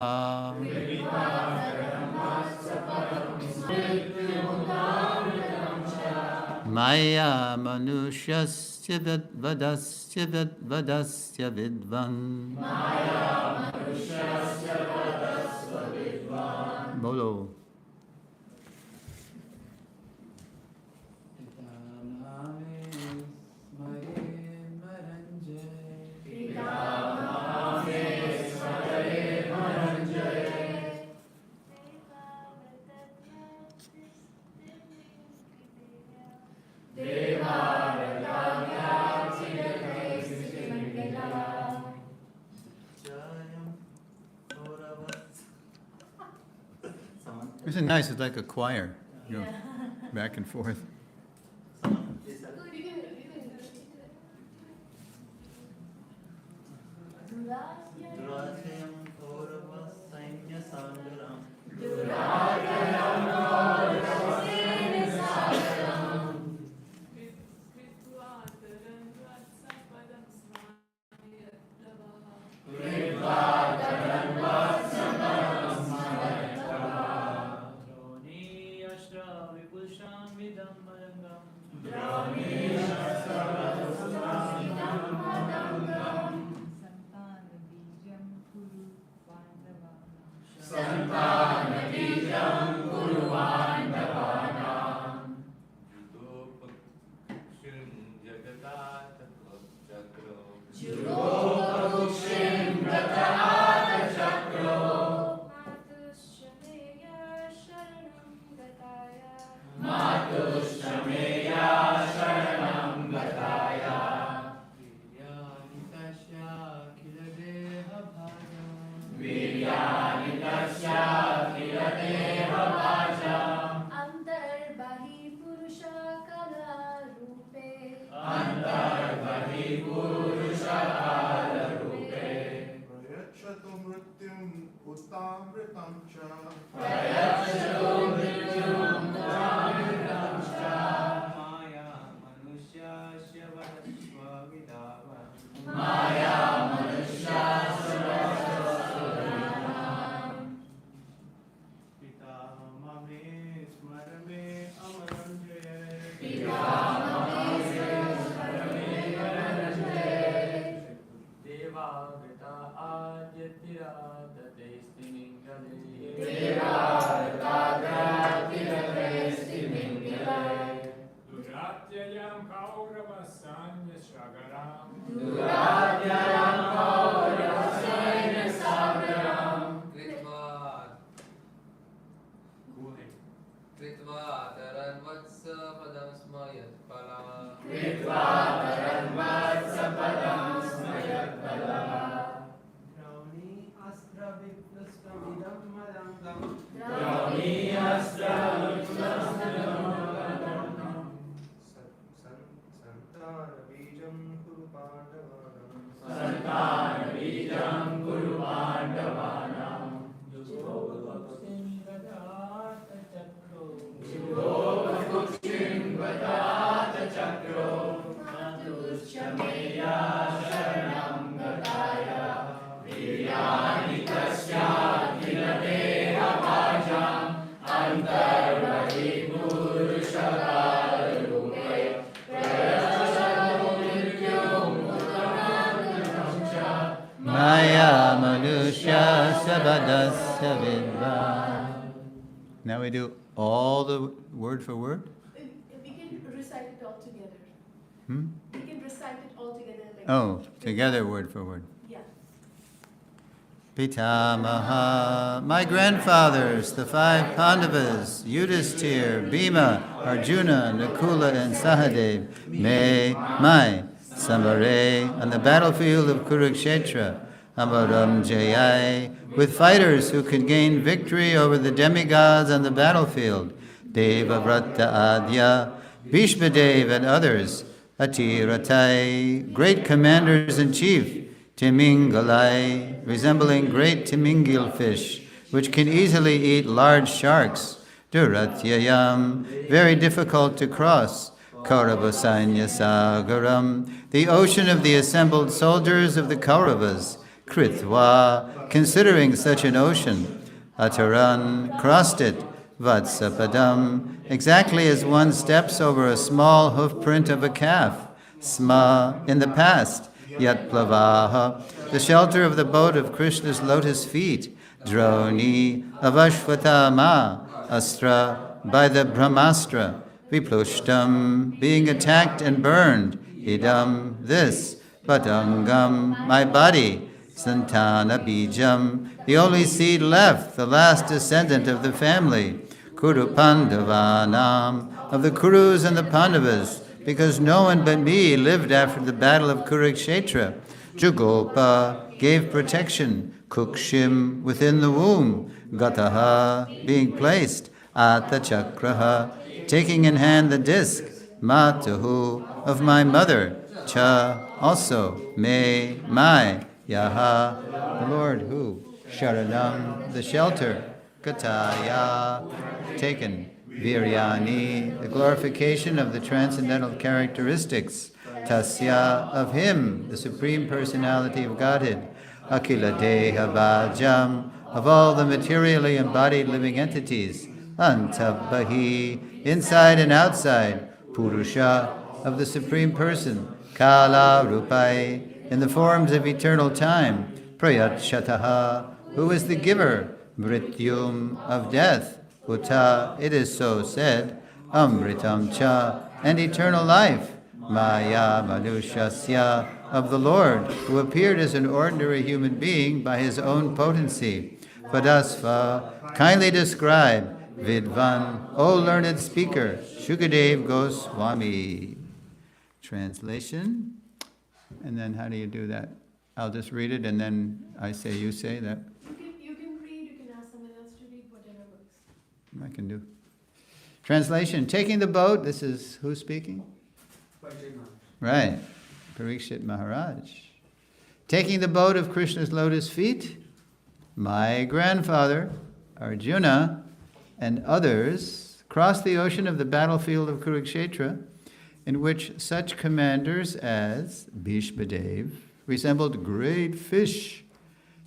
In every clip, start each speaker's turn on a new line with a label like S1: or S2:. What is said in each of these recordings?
S1: Maya manushasya vadasya vadasya vidvan. Bolo. Isn't it nice? It's like a choir, you know, back and forth. Maya manusya sabadasya vidva. Now we do all the word for word.
S2: We can recite it all together. We can recite it all together. Like
S1: Together word for word.
S2: Yeah.
S1: Pitamaha, my grandfathers, the five Pandavas, Yudhisthira, Bhima, Arjuna, Nakula, and Sahadev, my Sambhare, on the battlefield of Kurukshetra, Amaram Jayai, with fighters who could gain victory over the demigods on the battlefield, Devavrata Adya, Bhishmadev, and others, Atiratai, great commanders-in-chief, Timingalai, resembling great timingil fish, which can easily eat large sharks, Duratyayam, very difficult to cross, Kauravasanya Sagaram, the ocean of the assembled soldiers of the Kauravas, Kritva, considering such an ocean, Ataran crossed it, Vatsapadam, exactly as one steps over a small hoof print of a calf, Sma, in the past, Yat Plavaha, the shelter of the boat of Krishna's lotus feet, Droni, of Ashvatthama, Astra, by the Brahmastra, Viplushtam, being attacked and burned, Idam, this, Patangam, my body, Santana Bijam, the only seed left, the last descendant of the family, Kuru Pandavanam, of the Kurus and the Pandavas, because no one but me lived after the battle of Kurukshetra. Jugopa gave protection, Kukshim within the womb, Gataha being placed, Ata Chakraha taking in hand the disc, Matahu of my mother, Cha also, Me, my, Yaha, the Lord who, Sharanam, the shelter, Kataya, taken, Viryani, the glorification of the transcendental characteristics, Tasya, of him, the Supreme Personality of Godhead, Akila Deha Bhajam, of all the materially embodied living entities, Antabahi, inside and outside, Purusha, of the Supreme Person, Kala Rupai, in the forms of eternal time, Prayatshataha, who is the giver, Mrityum, of death, Uta, it is so said, Amritam Cha, and eternal life, Maya Manushasya, of the Lord, who appeared as an ordinary human being by his own potency. Vadasva, kindly describe, Vidvan, O learned speaker, Shukadev Goswami. Translation. And then how do you do that? I'll just read it and then I say, you say that.
S2: You can read, you can ask someone else to read, whatever works.
S1: I can do. Translation. Taking the boat, this is who speaking? Right. Parikshit Maharaj. Taking the boat of Krishna's lotus feet, my grandfather, Arjuna, and others crossed the ocean of the battlefield of Kurukshetra, in which such commanders as Bhishmadev resembled great fish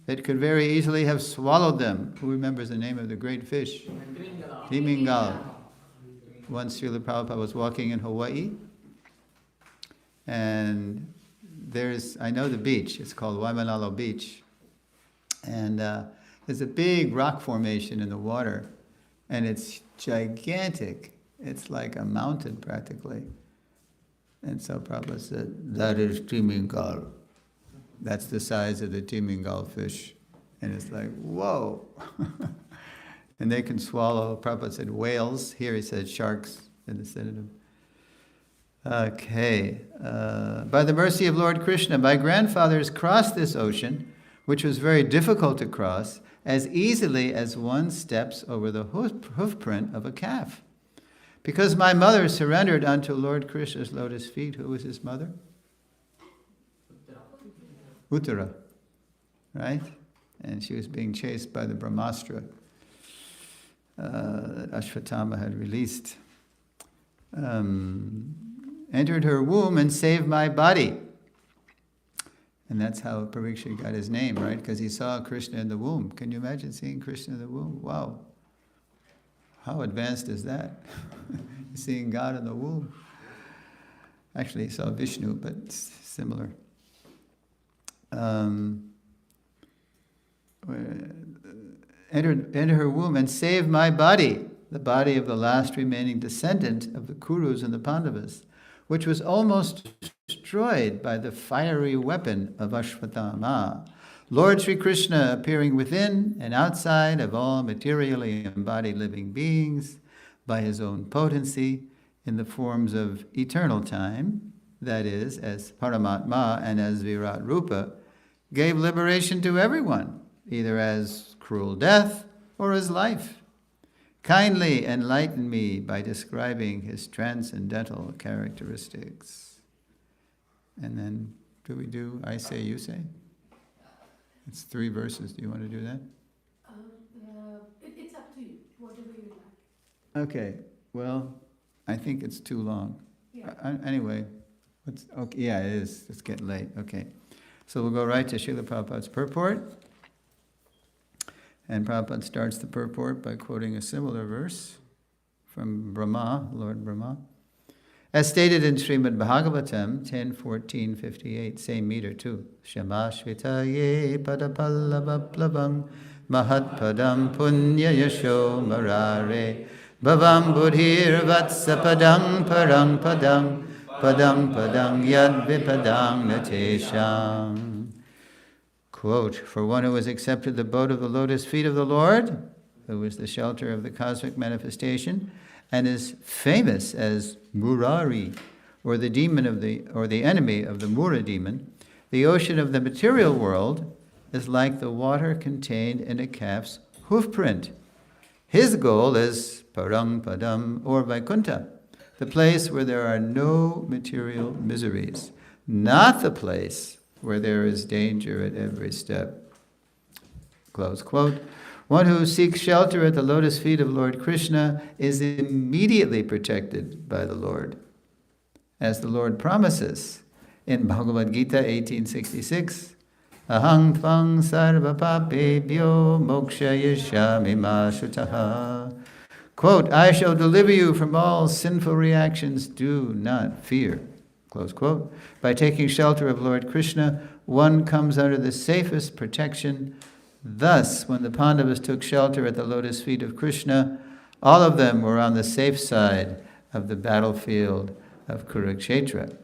S1: that could very easily have swallowed them. Who remembers the name of the great fish? Timingal. Once Srila Prabhupada was walking in Hawaii, and I know the beach, it's called Waimanalo Beach, and there's a big rock formation in the water, and it's gigantic. It's like a mountain practically. And so Prabhupada said, that is Timingal. That's the size of the Timingal fish. And it's like, whoa. And they can swallow, Prabhupada said whales. Here he said sharks in the synonym. Okay. By the mercy of Lord Krishna, my grandfathers crossed this ocean, which was very difficult to cross, as easily as one steps over the hoof print of a calf. Because my mother surrendered unto Lord Krishna's lotus feet. Who was his mother? Uttara. Right? And she was being chased by the Brahmastra that Ashvatthama had released. Entered her womb and saved my body. And that's how Parikshit got his name, right? Because he saw Krishna in the womb. Can you imagine seeing Krishna in the womb? Wow. How advanced is that? Seeing God in the womb. Actually, he saw Vishnu, but similar. Entered her womb and saved my body, the body of the last remaining descendant of the Kurus and the Pandavas, which was almost destroyed by the fiery weapon of Ashvatthama. Lord Sri Krishna appearing within and outside of all materially embodied living beings by his own potency in the forms of eternal time, that is, as Paramatma and as Virat Rupa, gave liberation to everyone, either as cruel death or as life. Kindly enlighten me by describing his transcendental characteristics. And then, do we do I say, you say? It's 3 verses. Do you want to do that?
S2: It's up to you, whatever you like.
S1: Okay. Well, I think it's too long.
S2: Yeah.
S1: Anyway, okay. Yeah, it is. It's getting late. Okay. So we'll go right to Srila Prabhupada's purport. And Prabhupada starts the purport by quoting a similar verse from Brahma, Lord Brahma. As stated in Srimad Bhagavatam 10:14-58, same meter too. Shamashvitaye padapallavaplabam mahatpadam punya yasho marare bhavam buddhir vatsapadam parang padam padam padam yad vipadam natesham. Quote, for one who has accepted the abode of the lotus feet of the Lord, who is the shelter of the cosmic manifestation, and is famous as Murari, or the demon of the enemy of the Mura demon, the ocean of the material world is like the water contained in a calf's hoof print. His goal is Parang Padam or Vaikuntha, the place where there are no material miseries, not the place where there is danger at every step. Close quote. One who seeks shelter at the lotus feet of Lord Krishna is immediately protected by the Lord. As the Lord promises in Bhagavad Gita 1866, Ahang tvang sarva papebhyo mokshayishyami ma shutaha. Quote, I shall deliver you from all sinful reactions, do not fear. Close quote. By taking shelter of Lord Krishna, one comes under the safest protection. Thus, when the Pandavas took shelter at the lotus feet of Krishna, all of them were on the safe side of the battlefield of Kurukshetra.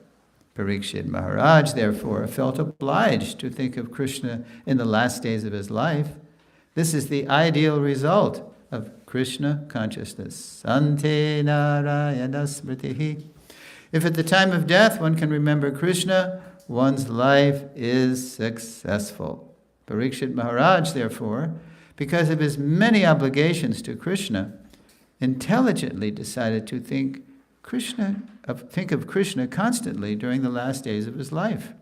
S1: Parikshit Maharaj, therefore, felt obliged to think of Krishna in the last days of his life. This is the ideal result of Krishna consciousness. Ante Narayana Smritihi. If at the time of death one can remember Krishna, one's life is successful. Parikshit Maharaj, therefore, because of his many obligations to Krishna, intelligently decided to think of Krishna constantly during the last days of his life.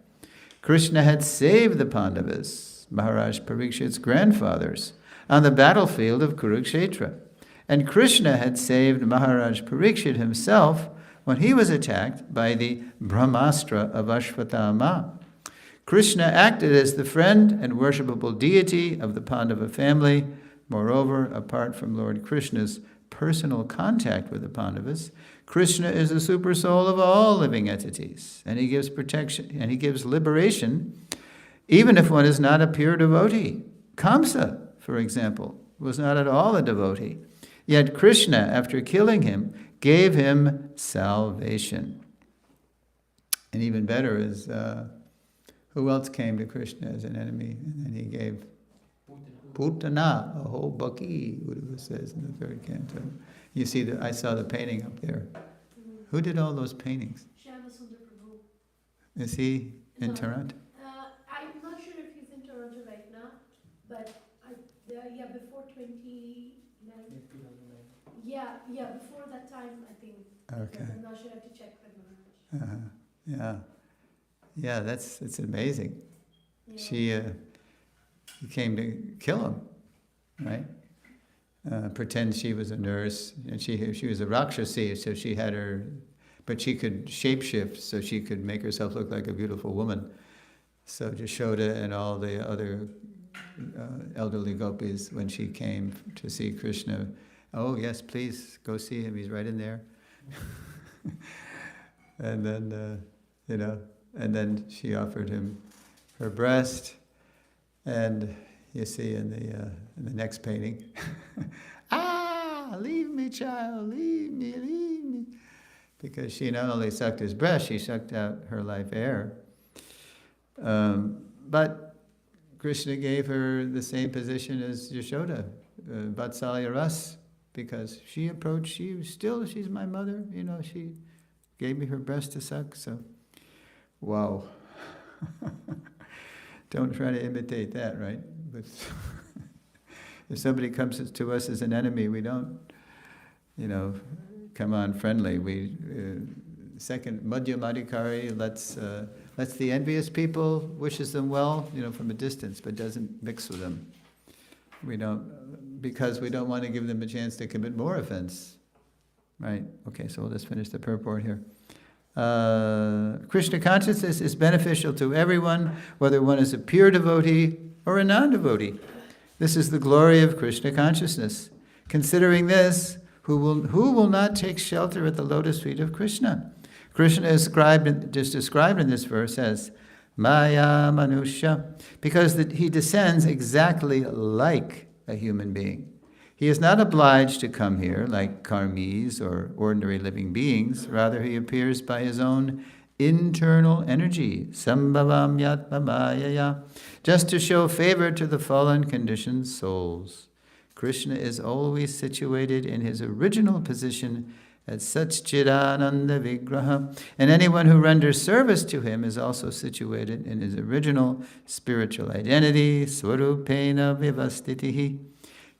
S1: Krishna had saved the Pandavas, Maharaj Parikshit's grandfathers, on the battlefield of Kurukshetra. And Krishna had saved Maharaj Parikshit himself when he was attacked by the Brahmastra of Ashvatthama. Krishna acted as the friend and worshipable deity of the Pandava family. Moreover, apart from Lord Krishna's personal contact with the Pandavas, Krishna is the super soul of all living entities, and he gives protection and he gives liberation, even if one is not a pure devotee. Kamsa, for example, was not at all a devotee. Yet Krishna, after killing him, gave him salvation. And even better is, who else came to Krishna as an enemy? And then he gave Putana, a whole baki, whatever it says in the third canto. You see, I saw the painting up there. Who did all those paintings?
S2: Prabhu.
S1: Is he in Toronto?
S2: I'm not sure if he's in Toronto right now, but before 2011. Yeah, before that time, I think.
S1: Okay.
S2: I'm not sure. I have to check with Maharaj.
S1: Yeah, it's amazing.
S2: Yeah.
S1: She came to kill him, right? Pretend she was a nurse, and she was a Rakshasi, so she had her, but she could shapeshift, so she could make herself look like a beautiful woman. So Jashoda and all the other elderly gopis, when she came to see Krishna, oh yes, please go see him. He's right in there. And then and then she offered him her breast, and you see in the next painting, leave me, child, leave me, because she not only sucked his breast, she sucked out her life air. But Krishna gave her the same position as Yashoda, Vatsalya Ras, because she approached, she's my mother, she gave me her breast to suck, so, wow. Don't try to imitate that, right? But if somebody comes to us as an enemy, we don't, come on friendly. We, second, Madhyamadikari lets the envious people, wishes them well, from a distance, but doesn't mix with them. We don't, because we don't want to give them a chance to commit more offense. Right? Okay, so we'll just finish the purport here. Krishna consciousness is beneficial to everyone, whether one is a pure devotee or a non-devotee. This is the glory of Krishna consciousness. Considering this, who will not take shelter at the lotus feet of Krishna? Krishna is described in this verse as Maya Manusha, because he descends exactly like a human being. He is not obliged to come here like karmis or ordinary living beings. Rather, he appears by his own internal energy, sambhavam yatma mayaya, just to show favor to the fallen conditioned souls. Krishna is always situated in his original position as Satchidananda Vigraha, and anyone who renders service to him is also situated in his original spiritual identity, Swarupena Vivastitihi.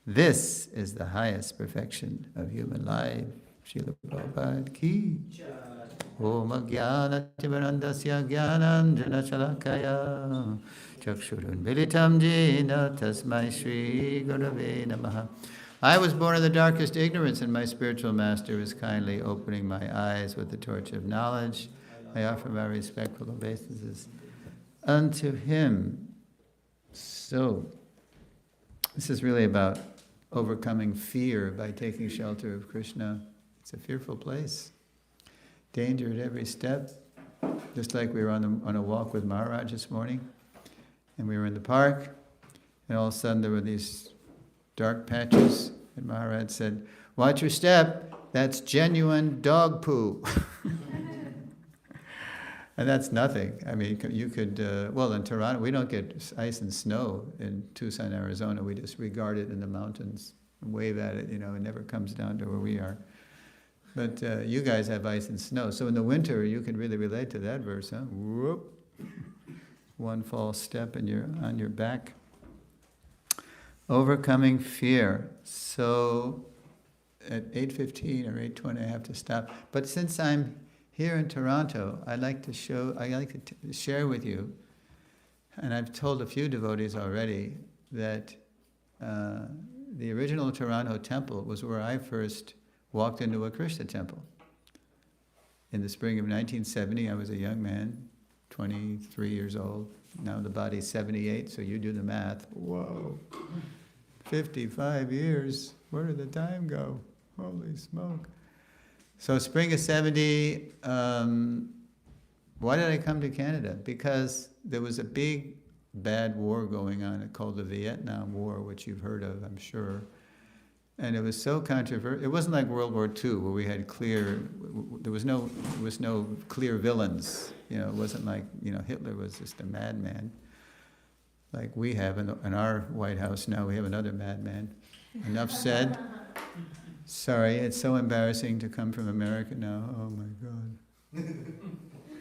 S1: This is the highest perfection of human life. Srila Prabhupada ki. Om Jnana Timirandasya Jnanam Jana Chalakaya Chakshurun Militam Jena Tasmai Shri Gurave Namaha. I was born in the darkest ignorance, and my spiritual master is kindly opening my eyes with the torch of knowledge. I offer my respectful obeisances unto him. So, this is really about overcoming fear by taking shelter of Krishna. It's a fearful place. Danger at every step. Just like we were on a walk with Maharaj this morning, and we were in the park, and all of a sudden there were these dark patches, and Maharaj said, "Watch your step, that's genuine dog poo." And that's nothing. I mean, you could, well, in Toronto, we don't get ice and snow. In Tucson, Arizona, we just regard it in the mountains and wave at it, it never comes down to where we are. But you guys have ice and snow. So in the winter, you can really relate to that verse, huh? Whoop. One false step and you're on your back. Overcoming fear. So at 8:15 or 8:20, I have to stop. But since I'm here in Toronto, I'd like to share with you, and I've told a few devotees already, that the original Toronto temple was where I first walked into a Krishna temple. In the spring of 1970, I was a young man, 23 years old. Now the body's 78, so you do the math. Whoa, 55 years. Where did the time go? Holy smoke. So spring of 70, why did I come to Canada? Because there was a big, bad war going on called the Vietnam War, which you've heard of, I'm sure. And it was so controversial. It wasn't like World War II, where we had there was no clear villains. It wasn't like, Hitler was just a madman. Like we have in our White House now, we have another madman. Enough said. Sorry, it's so embarrassing to come from America now. Oh my God.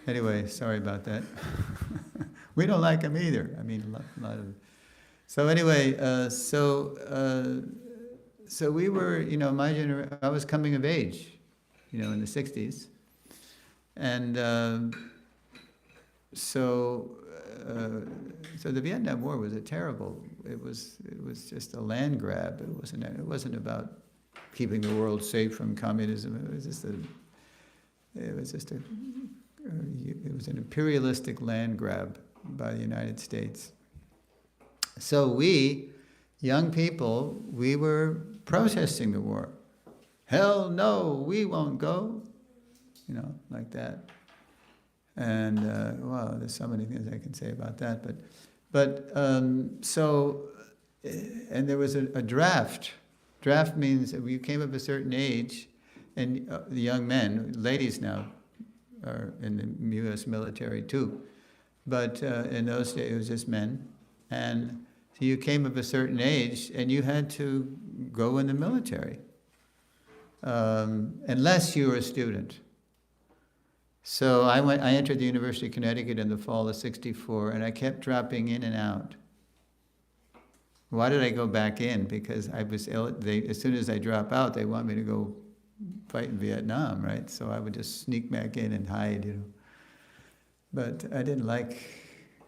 S1: Anyway, sorry about that. We don't like him either. I mean, a lot of. So anyway, so we were, my generation. I was coming of age, in the 60s, and so the Vietnam War was a terrible. It was just a land grab. It wasn't about keeping the world safe from communism. It was an imperialistic land grab by the United States. So we, young people, we were protesting the war. Hell no, we won't go. Like that. And wow, there's so many things I can say about that. But and there was a draft. Draft means that you came of a certain age, and the young men, ladies now, are in the U.S. military too, but in those days it was just men, and so you came of a certain age, and you had to go in the military, unless you were a student. So I entered the University of Connecticut in the fall of '64, and I kept dropping in and out. Why did I go back in? Because I was ill. As soon as I drop out, they want me to go fight in Vietnam, right? So I would just sneak back in and hide, But I didn't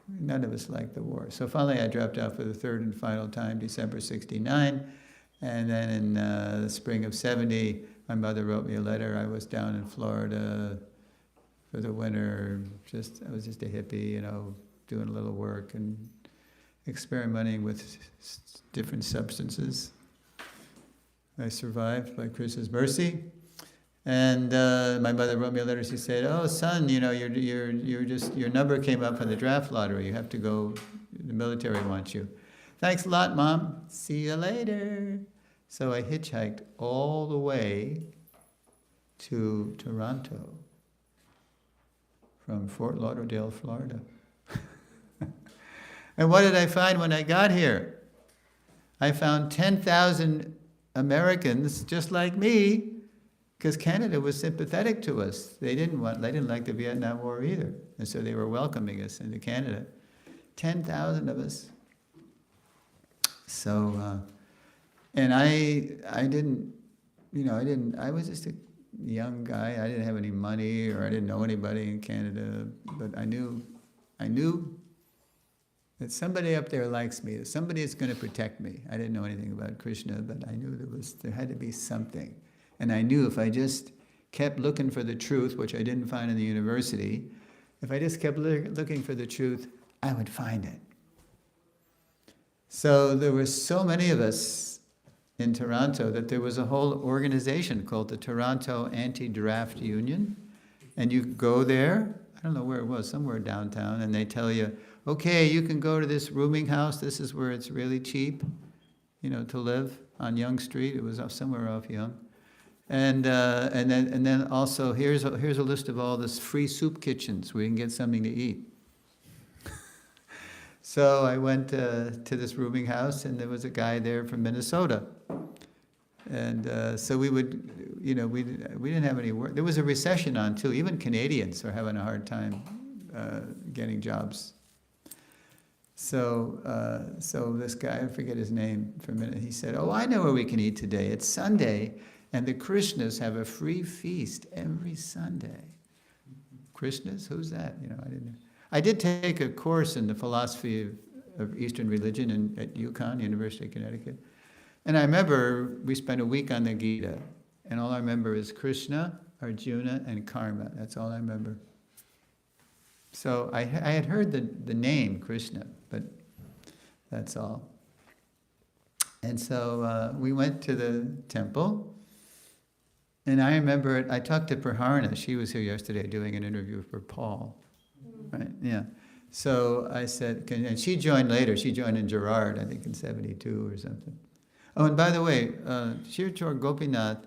S1: none of us liked the war. So finally I dropped out for the third and final time, December '69. And then in the spring of '70, my mother wrote me a letter. I was down in Florida for the winter. I was just a hippie, doing a little work and experimenting with different substances. I survived by Krishna's mercy. And my mother wrote me a letter. She said, "Oh, son, your number came up in the draft lottery. You have to go. The military wants you." "Thanks a lot, Mom. See you later." So I hitchhiked all the way to Toronto from Fort Lauderdale, Florida. And what did I find when I got here? I found 10,000 Americans just like me, because Canada was sympathetic to us. They didn't like the Vietnam War either, and so they were welcoming us into Canada. 10,000 of us. So, and I was just a young guy. I didn't have any money, or I didn't know anybody in Canada, but I knew that somebody up there likes me, that somebody is going to protect me. I didn't know anything about Krishna, but I knew there had to be something. And I knew if I just kept looking for the truth, which I didn't find in the university, if I just kept looking for the truth, I would find it. So there were so many of us in Toronto that there was a whole organization called the Toronto Anti-Draft Union. And you go there, I don't know where it was, somewhere downtown, and they tell you, "Okay, you can go to this rooming house. This is where it's really cheap, to live on Yonge Street." It was somewhere off Yonge. And then also here's a list of all this free soup kitchens where you can get something to eat. So I went to this rooming house, and there was a guy there from Minnesota. And so we would, we didn't have any work. There was a recession on too. Even Canadians are having a hard time getting jobs. So this guy, I forget his name for a minute, he said, "Oh, I know where we can eat today. It's Sunday, and the Krishnas have a free feast every Sunday." Krishnas? Who's that? I didn't know. I did take a course in the philosophy of Eastern religion at UConn, University of Connecticut. And I remember we spent a week on the Gita, and all I remember is Krishna, Arjuna, and Karma. That's all I remember. So I had heard the name Krishna, but that's all. And so we went to the temple, and I remember I talked to Praharna. She was here yesterday doing an interview for Paul. Right? Yeah. So I said, and she joined later. She joined in Girard, I think in 72 or something. Oh, and by the way, Shri Gopinath,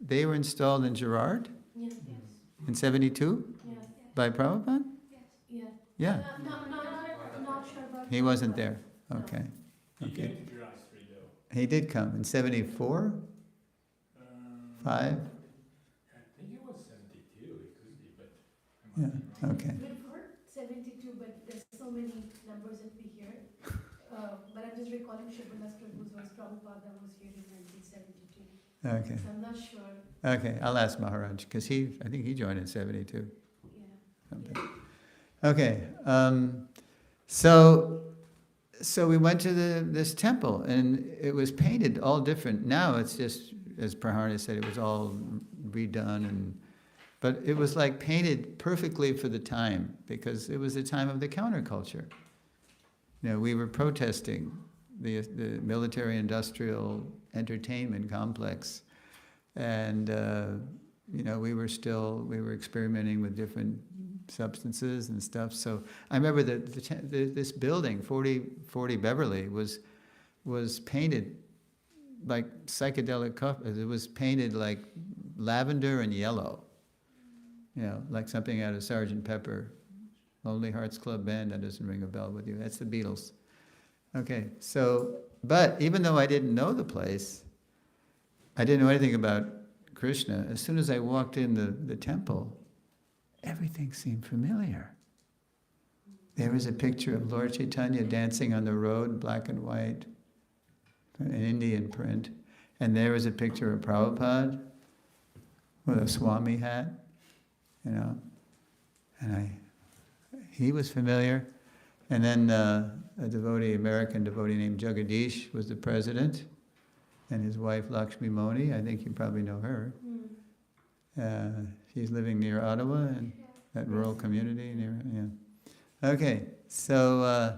S1: they were installed in Girard?
S2: Yes.
S1: In 72?
S2: Yes.
S1: By Prabhupada?
S2: Yes.
S1: Yeah.
S2: Not sure about.
S1: He wasn't there. Okay.
S3: He came to Girard Street though.
S1: He did come in 74? 5?
S3: I think it was 72, it could be, but I might be wrong.
S1: Okay.
S2: We've heard 72, but there's so many numbers that we hear. But I'm just recalling Shubhalas Prabhu's was Prabhupada was here in 1972.
S1: Okay.
S2: So I'm not sure.
S1: Okay, I'll ask Maharaj, because I think he joined in 72.
S2: Yeah.
S1: Something. Okay, so we went to this temple, and it was painted all different. Now it's just, as Praharna said, it was all redone, but it was like painted perfectly for the time, because it was the time of the counterculture. We were protesting the military-industrial entertainment complex, and we were experimenting with different substances and stuff. So I remember that this building, 40 Beverly, was painted like psychedelic colors. It was painted like lavender and yellow, like something out of Sgt. Pepper. Lonely Hearts Club Band, that doesn't ring a bell with you. That's the Beatles. Okay, but even though I didn't know the place, I didn't know anything about Krishna, as soon as I walked in the temple, everything seemed familiar. There was a picture of Lord Chaitanya dancing on the road, black and white, an Indian print. And there was a picture of Prabhupada with a Swami hat, and he was familiar. And then a American devotee named Jagadish was the president, and his wife Lakshmi Moni, I think you probably know her. She's living near Ottawa, that rural community near, yeah. Okay, so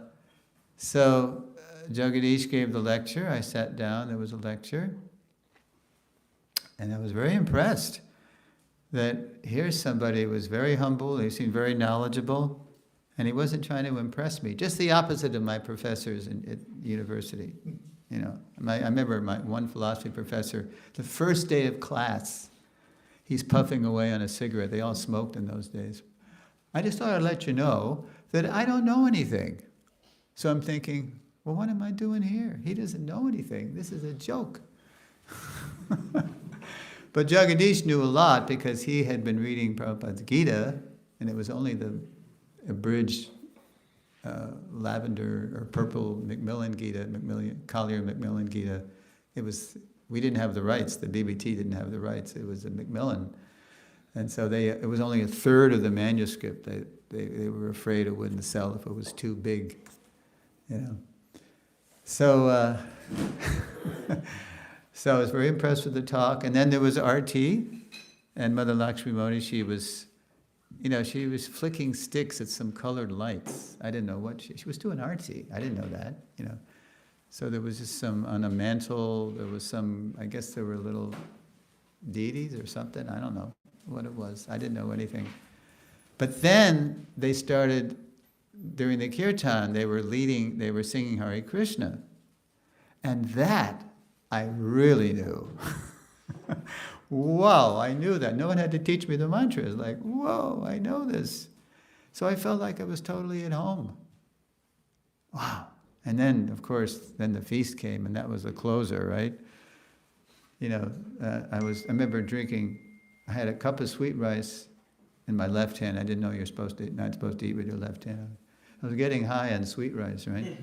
S1: Jagadish gave the lecture. I sat down. There was a lecture, and I was very impressed that here's somebody who was very humble. He seemed very knowledgeable, and he wasn't trying to impress me. Just the opposite of my professors at university. You know, I remember my one philosophy professor. The first day of class, he's puffing away on a cigarette. They all smoked in those days. I just thought I'd let you know that I don't know anything. So I'm thinking, well, what am I doing here? He doesn't know anything. This is a joke. But Jagadish knew a lot because he had been reading Prabhupada's Gita, and it was only the abridged lavender or purple Macmillan Gita, Collier Macmillan Gita. We didn't have the rights. The BBT didn't have the rights. It was a Macmillan. And so it was only a third of the manuscript. They were afraid it wouldn't sell if it was too big, you know. So, so I was very impressed with the talk. And then there was RT, and Mother Lakshmi Modi, she was flicking sticks at some colored lights. I didn't know what she was doing RT. I didn't know that, you know. So there was just on a mantle, there was I guess there were little deities or something. I don't know what it was. I didn't know anything. But then they started, during the kirtan, they were singing Hare Krishna. And that I really knew. Whoa, I knew that. No one had to teach me the mantras. Like, whoa, I know this. So I felt like I was totally at home. Wow. And then, of course, the feast came, and that was the closer, right? You know, I remember drinking, I had a cup of sweet rice in my left hand. I didn't know you're not supposed to eat with your left hand. I was getting high on sweet rice, right?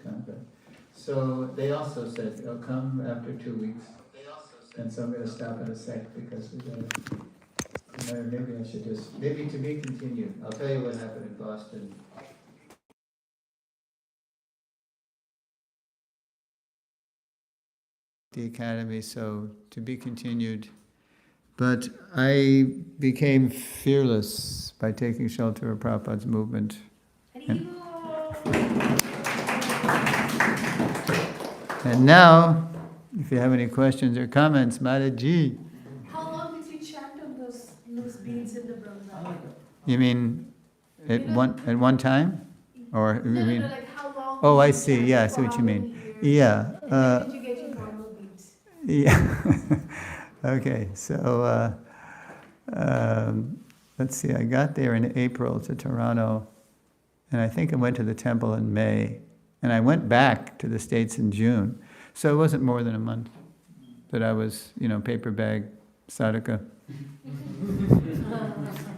S1: convent. So they also said, they'll come after 2 weeks. And so I'm going to stop in a sec because we got to, maybe I should just, maybe to be continued. I'll tell you what happened in Boston. The Academy, so to be continued. But I became fearless by taking shelter of Prabhupada's movement. And now, if you have any questions or comments, Mataji.
S2: How long did you chant on those beads in the bronze?
S1: You mean at one time? Or you mean?
S2: No, like how long?
S1: Oh,
S2: did
S1: I
S2: you
S1: see.
S2: chant
S1: Yeah, I
S2: for
S1: see what
S2: how
S1: you
S2: many
S1: mean.
S2: years?
S1: Yeah.
S2: And when did you get your normal beads?
S1: Yeah. Okay, so let's see, I got there in April to Toronto, and I think I went to the temple in May, and I went back to the States in June. So it wasn't more than a month that I was, paper bag, sadhaka.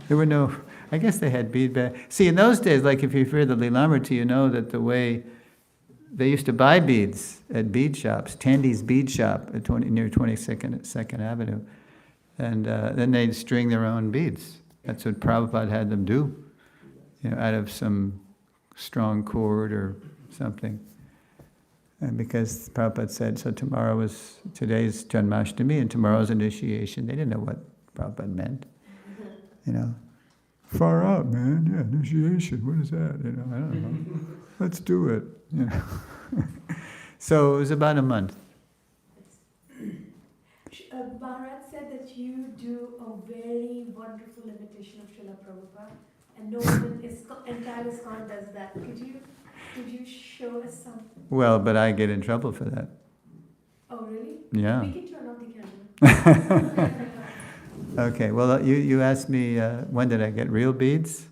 S1: There were no, I guess they had bead bag. See, in those days, like if you hear the Lilamrita, you know that the way they used to buy beads at bead shops, Tandy's bead shop at near 22nd Avenue. And then they'd string their own beads. That's what Prabhupada had them do, out of some strong cord or something. And because Prabhupada said, so today's Janmashtami and tomorrow's initiation, they didn't know what Prabhupada meant. Far out, man, yeah, initiation, what is that? I don't know. Let's do it, So it was about a month.
S2: Maharaj said that you do a very wonderful imitation of Srila Prabhupada, and no one in entire ISKCON does that. Could you show us some?
S1: Well, but I get in trouble for that.
S2: Oh, really?
S1: Yeah.
S2: We can turn off the camera.
S1: Okay, well, you asked me, when did I get real beads?